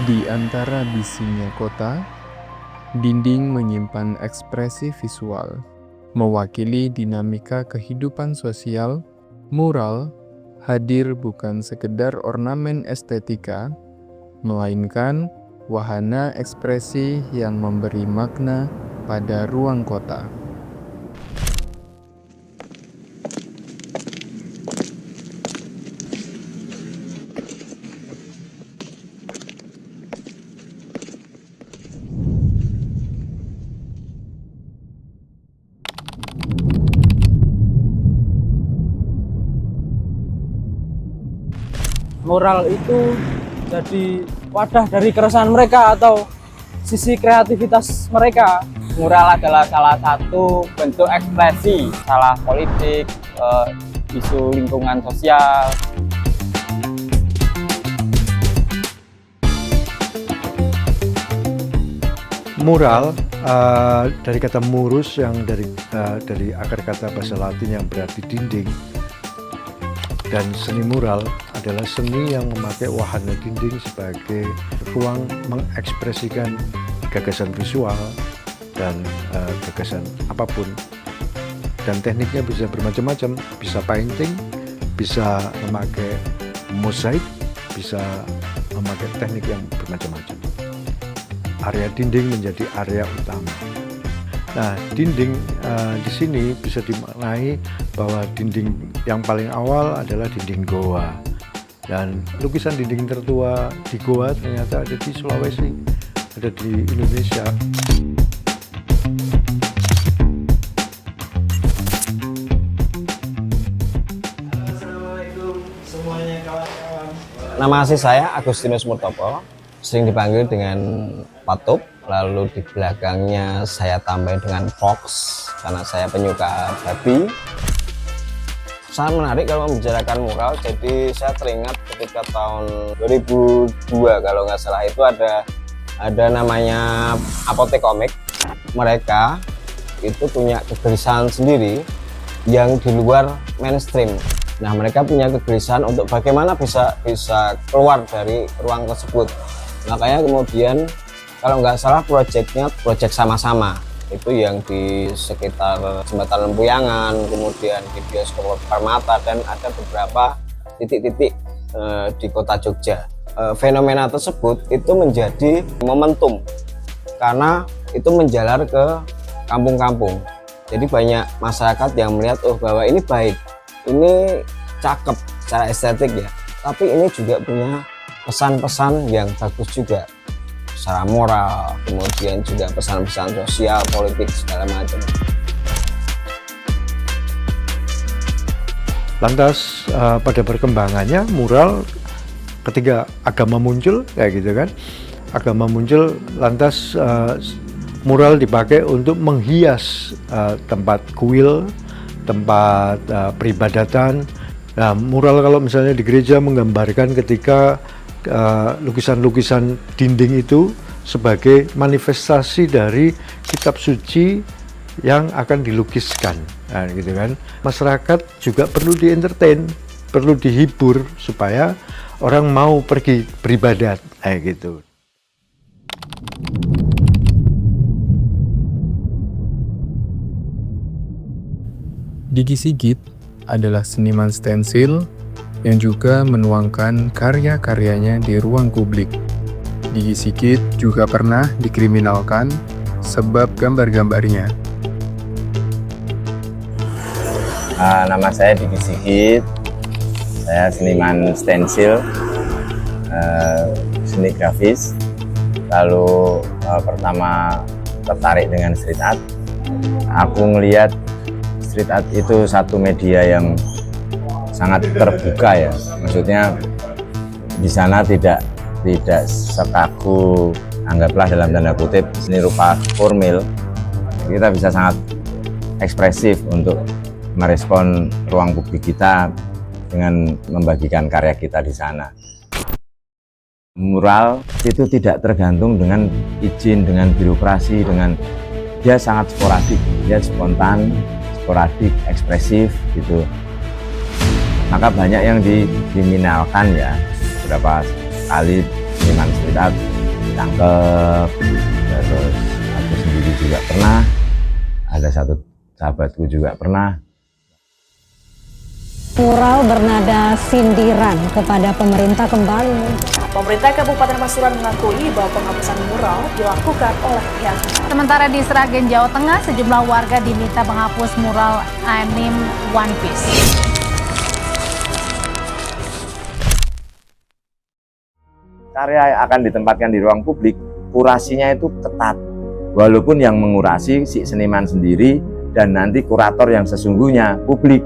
Di antara bisinya kota, dinding menyimpan ekspresi visual, mewakili dinamika kehidupan sosial. Mural hadir bukan sekedar ornamen estetika, melainkan wahana ekspresi yang memberi makna pada ruang kota. Mural itu jadi wadah dari keresahan mereka atau sisi kreativitas mereka. Mural adalah salah satu bentuk ekspresi masalah politik, isu lingkungan sosial. Mural dari kata murus yang dari akar kata bahasa Latin yang berarti dinding. Dan seni mural adalah seni yang memakai wahana dinding sebagai ruang mengekspresikan gagasan visual dan gagasan apapun. Dan tekniknya bisa bermacam-macam, bisa painting, bisa memakai mosaik, bisa memakai teknik yang bermacam-macam. Area dinding menjadi area utama. Nah, dinding di sini bisa dimaknai bahwa dinding yang paling awal adalah dinding goa. Dan lukisan dinding tertua di goa ternyata ada di Sulawesi, ada di Indonesia. Assalamualaikum semuanya kawan-kawan. Nama asli saya Agustinus Murtopo, sering dipanggil dengan Patup. Lalu di belakangnya saya tambah dengan Fox karena saya penyuka babi. Sangat menarik kalau membicarakan mural. Jadi saya teringat ketika tahun 2002 kalau nggak salah itu ada namanya Apotek Komik. Mereka itu punya kegelisahan sendiri yang di luar mainstream. Nah, mereka punya kegelisahan untuk bagaimana bisa keluar dari ruang tersebut. Makanya kemudian kalau nggak salah proyek sama-sama itu yang di sekitar Jembatan Lempuyangan, kemudian di bioskop Permata, dan ada beberapa titik-titik di kota Jogja. Fenomena tersebut itu menjadi momentum karena itu menjalar ke kampung-kampung. Jadi banyak masyarakat yang melihat bahwa ini baik, ini cakep secara estetik ya, tapi ini juga punya pesan-pesan yang bagus juga secara moral, kemudian juga pesan-pesan sosial, politik, segala macam. Lantas pada perkembangannya mural ketika agama muncul kayak gitu kan, agama muncul lantas mural dipakai untuk menghias tempat kuil, tempat peribadatan. Nah, mural kalau misalnya di gereja menggambarkan ketika lukisan-lukisan dinding itu sebagai manifestasi dari kitab suci yang akan dilukiskan. Nah, gitu kan. Masyarakat juga perlu di-entertain, perlu dihibur supaya orang mau pergi beribadat, kayak gitu. Diki Sigit adalah seniman stensil yang juga menuangkan karya-karyanya di ruang publik. Diki Sigit juga pernah dikriminalkan sebab gambar-gambarnya. Nama saya Diki Sigit, saya seniman stensil, seni grafis. Lalu pertama tertarik dengan street art. Aku ngelihat street art itu satu media yang sangat terbuka ya, maksudnya di sana tidak sekaku, anggaplah dalam tanda kutip seni rupa formil. Kita bisa sangat ekspresif untuk merespon ruang publik kita dengan membagikan karya kita di sana. Mural itu tidak tergantung dengan izin, dengan birokrasi, dia sangat sporadik, dia spontan, sporadik, ekspresif gitu. Maka banyak yang dikriminalkan ya, beberapa kali seniman street art ditangkap. Terus aku sendiri juga pernah, ada satu sahabatku juga pernah. Mural bernada sindiran kepada pemerintah kembali. Pemerintah Kabupaten Pasuruan mengakui bahwa penghapusan mural dilakukan oleh pihaknya. Sementara di Sragen, Jawa Tengah, sejumlah warga diminta menghapus mural anime One Piece. Karya akan ditempatkan di ruang publik, kurasinya itu ketat. Walaupun yang mengurasi si seniman sendiri dan nanti kurator yang sesungguhnya publik.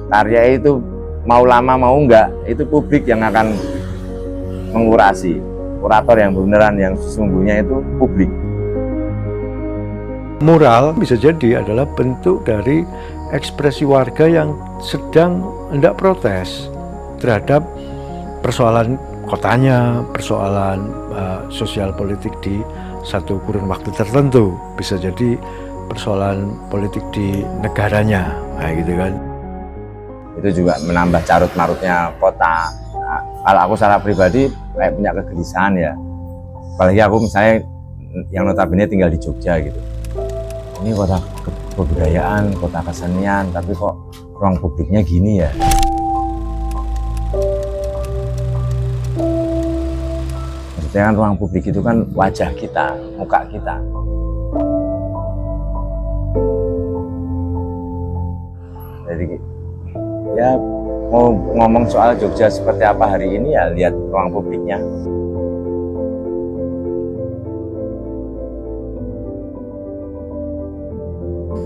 Karya itu mau lama mau enggak, itu publik yang akan mengurasi. Kurator yang beneran yang sesungguhnya itu publik. Mural bisa jadi adalah bentuk dari ekspresi warga yang sedang hendak protes terhadap persoalan kotanya, persoalan sosial politik di satu kurun waktu tertentu. Bisa jadi persoalan politik di negaranya, gitu kan. Itu juga menambah carut-marutnya kota. Nah, kalau aku secara pribadi kayak punya kegelisahan ya. Apalagi aku misalnya yang notabene tinggal di Jogja gitu. Ini kota kebudayaan, kota kesenian, tapi kok ruang publiknya gini ya. Maksudnya kan ruang publik itu kan wajah kita, muka kita. Jadi ya mau ngomong soal Jogja seperti apa hari ini ya lihat ruang publiknya.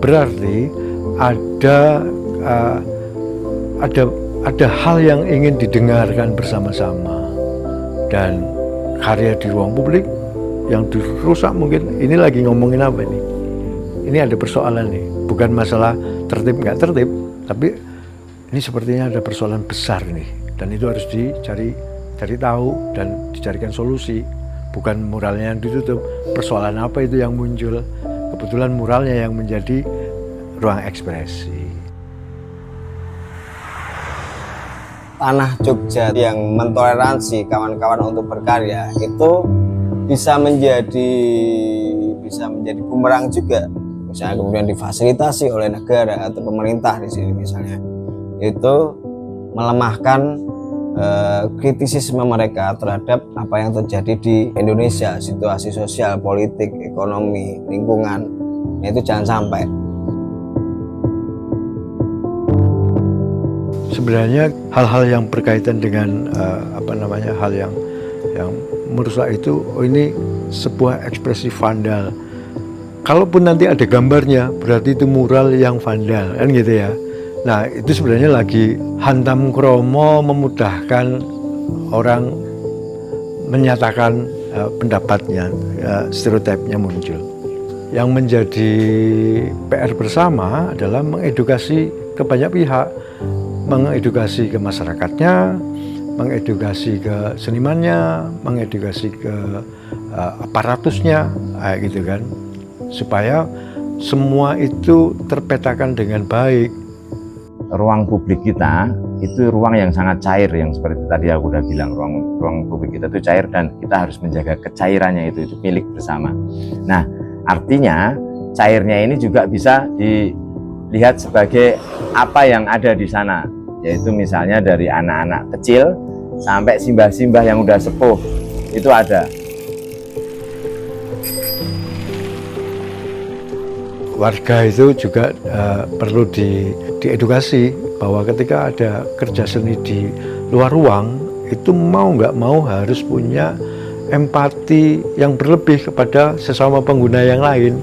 Berarti ada hal yang ingin didengarkan bersama-sama, dan karya di ruang publik yang dirusak mungkin ini lagi ngomongin apa nih? Ini ada persoalan nih, bukan masalah tertib nggak tertib, tapi ini sepertinya ada persoalan besar nih, dan itu harus cari tahu dan dicarikan solusi. Bukan muralnya yang ditutup, persoalan apa itu yang muncul. Kebetulan muralnya yang menjadi ruang ekspresi. Tanah Jogja yang mentoleransi kawan-kawan untuk berkarya itu bisa menjadi bumerang juga. Misalnya kemudian difasilitasi oleh negara atau pemerintah di sini misalnya, itu melemahkan kritisisme mereka terhadap apa yang terjadi di Indonesia, situasi sosial, politik, ekonomi, lingkungan. Nah, itu jangan sampai. Sebenarnya hal-hal yang berkaitan dengan hal yang merusak itu, ini sebuah ekspresi vandal. Kalaupun nanti ada gambarnya, berarti itu mural yang vandal, kan gitu ya. Nah, itu sebenarnya lagi hantam kromo, memudahkan orang menyatakan pendapatnya, stereotipnya muncul. Yang menjadi PR bersama adalah mengedukasi ke banyak pihak, mengedukasi ke masyarakatnya, mengedukasi ke senimannya, mengedukasi ke aparatusnya, gitu kan, supaya semua itu terpetakan dengan baik. Ruang publik kita itu ruang yang sangat cair, yang seperti tadi aku udah bilang, ruang publik kita itu cair dan kita harus menjaga kecairannya, itu milik bersama. Nah, artinya cairnya ini juga bisa dilihat sebagai apa yang ada di sana, yaitu misalnya dari anak-anak kecil sampai simbah-simbah yang udah sepuh, itu ada. Warga itu juga perlu diedukasi bahwa ketika ada kerja seni di luar ruang, itu mau nggak mau harus punya empati yang berlebih kepada sesama pengguna yang lain.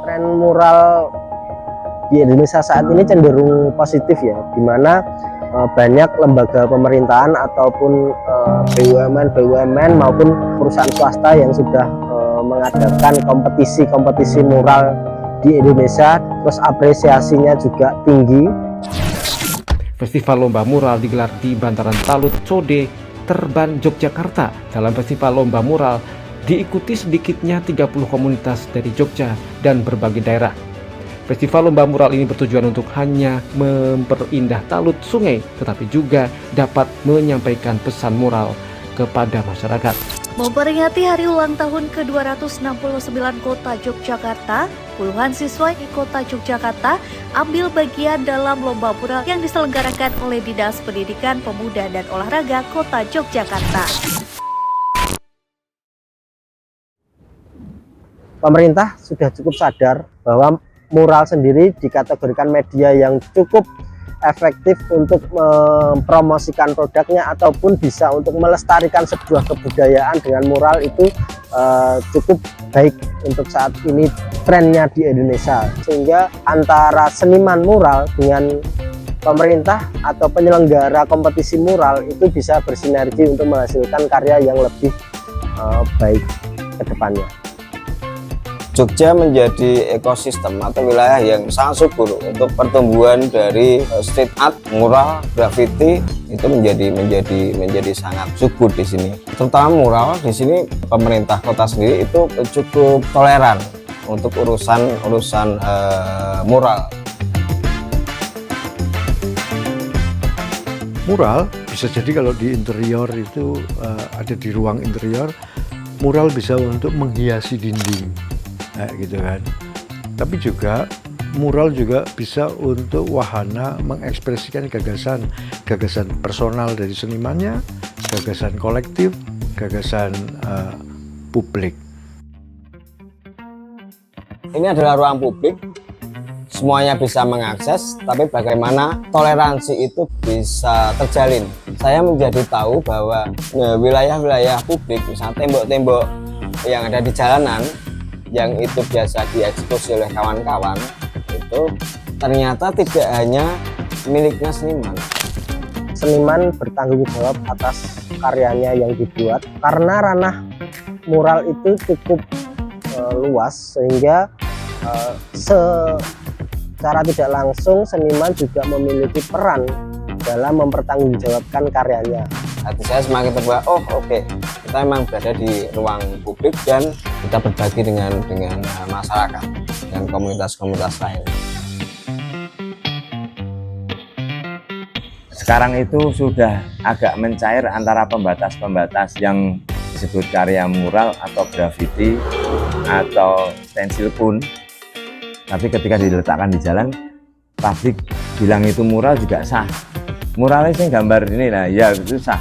Tren mural di Indonesia saat ini cenderung positif ya, di mana banyak lembaga pemerintahan ataupun BUMN maupun perusahaan swasta yang sudah mengadakan kompetisi mural di Indonesia, terus apresiasinya juga tinggi. Festival Lomba Mural digelar di Bantaran Talut Code, Terban, Yogyakarta. Dalam festival Lomba Mural diikuti sedikitnya 30 komunitas dari Jogja dan berbagai daerah. Festival Lomba Mural ini bertujuan untuk hanya memperindah talut sungai, tetapi juga dapat menyampaikan pesan moral kepada masyarakat. Memperingati hari ulang tahun ke-269 Kota Yogyakarta, puluhan siswa di Kota Yogyakarta ambil bagian dalam lomba mural yang diselenggarakan oleh Dinas Pendidikan, Pemuda dan Olahraga Kota Yogyakarta. Pemerintah sudah cukup sadar bahwa mural sendiri dikategorikan media yang cukup efektif untuk mempromosikan produknya ataupun bisa untuk melestarikan sebuah kebudayaan. Dengan mural itu cukup baik untuk saat ini trennya di Indonesia, sehingga antara seniman mural dengan pemerintah atau penyelenggara kompetisi mural itu bisa bersinergi untuk menghasilkan karya yang lebih baik ke depannya. Jogja menjadi ekosistem atau wilayah yang sangat subur untuk pertumbuhan dari street art, mural, graffiti itu menjadi sangat subur di sini. Terutama mural di sini pemerintah kota sendiri itu cukup toleran untuk urusan mural. Mural bisa jadi kalau di interior itu ada di ruang interior, mural bisa untuk menghiasi dinding. Gitu kan. Tapi juga mural juga bisa untuk wahana mengekspresikan gagasan personal dari senimannya, gagasan kolektif, gagasan publik. Ini adalah ruang publik, semuanya bisa mengakses, tapi bagaimana toleransi itu bisa terjalin. Saya menjadi tahu bahwa wilayah-wilayah publik, misalnya tembok-tembok yang ada di jalanan yang itu biasa dieksekusi oleh kawan-kawan, itu ternyata tidak hanya miliknya seniman. Seniman bertanggung jawab atas karyanya yang dibuat, karena ranah mural itu cukup luas, sehingga secara tidak langsung seniman juga memiliki peran dalam mempertanggungjawabkan karyanya. Hati saya semakin terbuka, oke, kita memang berada di ruang publik dan kita berbagi dengan masyarakat dan komunitas-komunitas lain. Sekarang itu sudah agak mencair antara pembatas-pembatas yang disebut karya mural atau graffiti atau stensil pun. Tapi ketika diletakkan di jalan, publik bilang itu mural juga sah. Muralnya sih gambar ini lah, ya itu sah.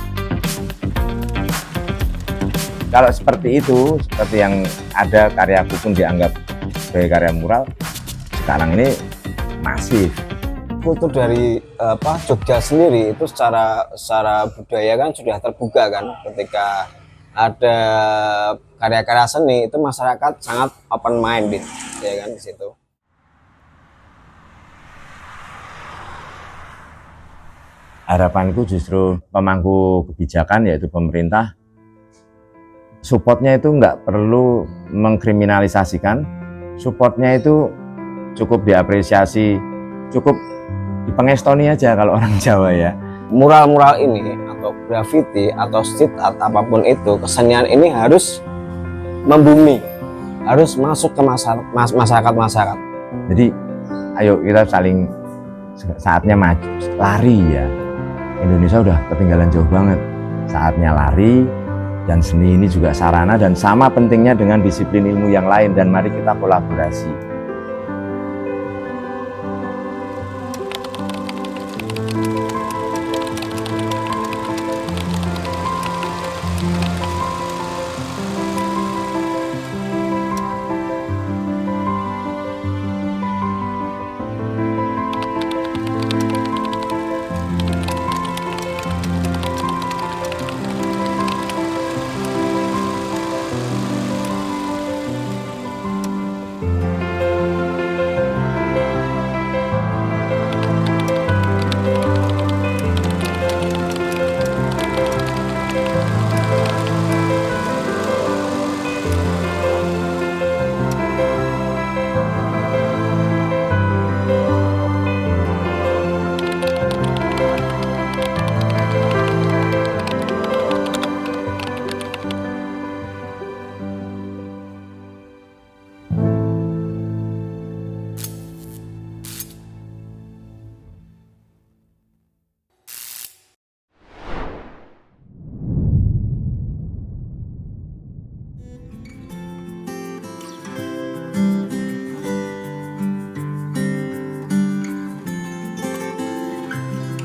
Kalau seperti itu, seperti yang ada karyaku pun dianggap sebagai karya mural, sekarang ini masif. Kultur dari Jogja sendiri itu secara budaya kan sudah terbuka kan. Ketika ada karya-karya seni itu masyarakat sangat open minded, ya kan di situ. Harapanku justru pemangku kebijakan yaitu pemerintah, supportnya itu nggak perlu mengkriminalisasikan, supportnya itu cukup diapresiasi, cukup dipengestoni aja kalau orang Jawa ya. Mural-mural ini atau graffiti atau street art apapun itu, kesenian ini harus membumi, harus masuk ke masyarakat. Jadi ayo kita saling, saatnya maju, lari ya. Indonesia udah ketinggalan jauh banget, saatnya lari. Dan seni ini juga sarana dan sama pentingnya dengan disiplin ilmu yang lain, dan mari kita kolaborasi.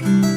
Jakarta.